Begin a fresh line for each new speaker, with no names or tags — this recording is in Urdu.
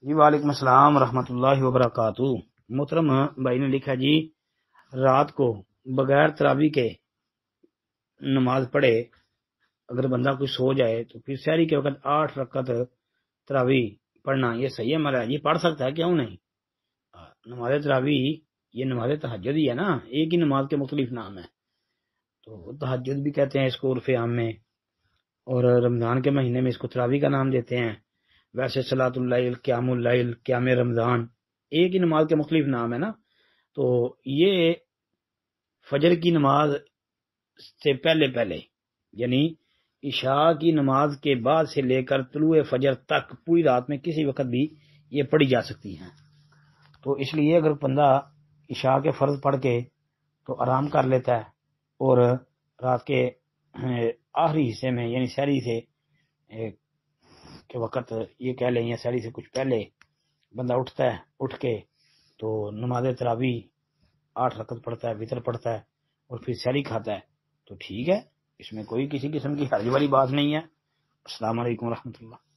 جی وعلیکم السلام ورحمۃ اللہ وبرکاتہ۔ محترم بھائی نے لکھا جی، رات کو بغیر تراویح کے نماز پڑھے اگر بندہ کوئی سو جائے تو پھر سحری کے وقت 8 رکعت تراویح پڑھنا یہ صحیح عمل ہے؟ یہ پڑھ سکتا ہے کیوں نہیں؟ نماز تراویح یہ نماز تہجد ہی ہے نا، ایک ہی نماز کے مختلف نام ہیں۔ تو تہجد بھی کہتے ہیں اس کو عرف عام میں، اور رمضان کے مہینے میں اس کو تراویح کا نام دیتے ہیں۔ ویسے صلاۃ اللیل، قیام اللیل، قیام رمضان ایک ہی نماز کے مختلف نام ہے نا۔ تو یہ فجر کی نماز سے پہلے یعنی عشاء کی نماز کے بعد سے لے کر طلوع فجر تک پوری رات میں کسی وقت بھی یہ پڑھی جا سکتی ہیں۔ تو اس لیے اگر بندہ عشاء کے فرض پڑھ کے تو آرام کر لیتا ہے، اور رات کے آخری حصے میں یعنی سحری سے کے وقت یہ کہہ لیں یا سحری سے کچھ پہلے بندہ اٹھتا ہے، اٹھ کے تو نماز تراویح 8 رکعت پڑھتا ہے، وتر پڑھتا ہے، اور پھر سحری کھاتا ہے تو ٹھیک ہے، اس میں کوئی کسی قسم کی حرج والی بات نہیں ہے۔ السلام علیکم ورحمۃ اللہ۔